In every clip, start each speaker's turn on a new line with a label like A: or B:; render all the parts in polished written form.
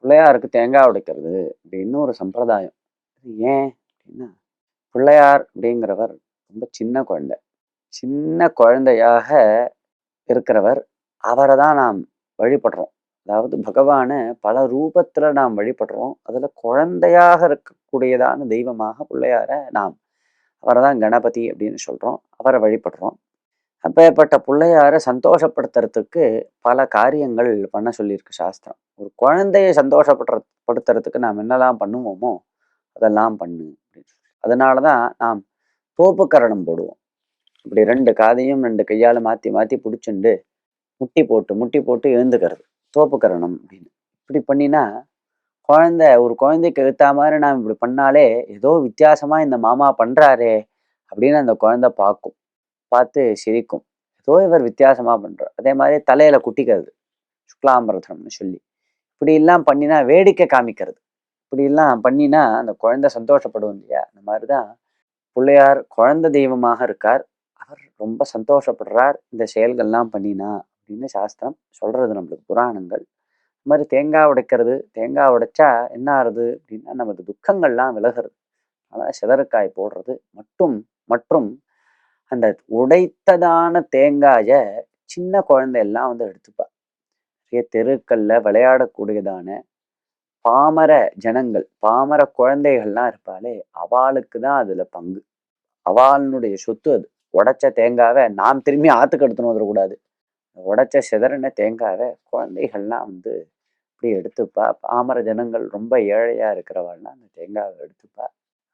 A: பிள்ளையாருக்கு தேங்காய் உடைக்கிறது அப்படின்னு ஒரு சம்பிரதாயம். இது ஏன் அப்படின்னா, பிள்ளையார் அப்படிங்கிறவர் ரொம்ப சின்ன குழந்தை. சின்ன குழந்தையாக இருக்கிறவர். அவரை தான் நாம் வழிபடுறோம். அதாவது பகவான பல ரூபத்துல நாம் வழிபடுறோம். அதுல குழந்தையாக இருக்கக்கூடியதான தெய்வமாக பிள்ளையார நாம் அவரை தான் கணபதி அப்படின்னு சொல்றோம். அவரை வழிபடுறோம். அப்பேற்பட்ட பிள்ளையார சந்தோஷப்படுத்துறதுக்கு பல காரியங்கள் பண்ண சொல்லியிருக்கு சாஸ்திரம். ஒரு குழந்தைய படுத்துறதுக்கு நாம் என்னெல்லாம் பண்ணுவோமோ அதெல்லாம் பண்ணு அப்படின்னு சொல்லி. அதனாலதான் நாம் தோப்புக்கரணம் போடுவோம். இப்படி 2 காதையும் 2 கையால மாத்தி மாத்தி புடிச்சுண்டு முட்டி போட்டு எழுந்துக்கிறது. தோப்புக்கரணம் அப்படின்னு. இப்படி பண்ணினா ஒரு குழந்தைக்கு எழுத்தா மாதிரி நாம் இப்படி பண்ணாலே ஏதோ வித்தியாசமா இந்த மாமா பண்றாரே அப்படின்னு அந்த குழந்தை பார்க்கும். பார்த்து சிரிக்கும். ஏதோ இவர் வித்தியாசமா பண்றார். அதே மாதிரி தலையில குட்டிக்கிறது. சுக்லாம்பரதனம்னு சொல்லி. இப்படி எல்லாம் பண்ணினா வேடிக்கை காமிக்கிறது. இப்படி எல்லாம் பண்ணினா அந்த குழந்தை சந்தோஷப்படும் இல்லையா? அந்த மாதிரிதான் பிள்ளையார் குழந்தை தெய்வமாக இருக்கார். அவர் ரொம்ப சந்தோஷப்படுறார் இந்த செயல்கள்லாம் பண்ணினா அப்படின்னு சாஸ்திரம் சொல்றது நம்மளுக்கு புராணங்கள். இந்த மாதிரி தேங்காய் உடைக்கிறது, தேங்காய் உடைச்சா என்ன ஆறுது அப்படின்னா நமது துக்கங்கள்லாம் விலகிறது. அதனால சிதறுக்காய் போடுறது மற்றும் அந்த உடைத்ததான தேங்காய சின்ன குழந்தை எல்லாம் எடுத்துப்பா. நிறைய தெருக்கள்ல விளையாடக்கூடியதான பாமர ஜனங்கள், பாமர குழந்தைகள்லாம் இருப்பாளே, அவளுக்கு தான் அதுல பங்கு. அவளுடைய சொத்து அது. உடைச்ச தேங்காவை நாம் திரும்பி ஆத்துக்கு எடுத்துன்னு வந்துடக்கூடாது. உடைச்ச சிதறின தேங்காவை குழந்தைகள்லாம் இப்படி எடுத்துப்பா. பாமர ஜனங்கள் ரொம்ப ஏழையா இருக்கிறவாள்லாம் அந்த தேங்காவை எடுத்துப்பா.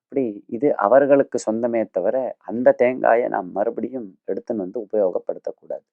A: அப்படி இது அவர்களுக்கு சொந்தமே தவிர அந்த தேங்காயை நாம் மறுபடியும் எடுத்துன்னு உபயோகப்படுத்தக்கூடாது.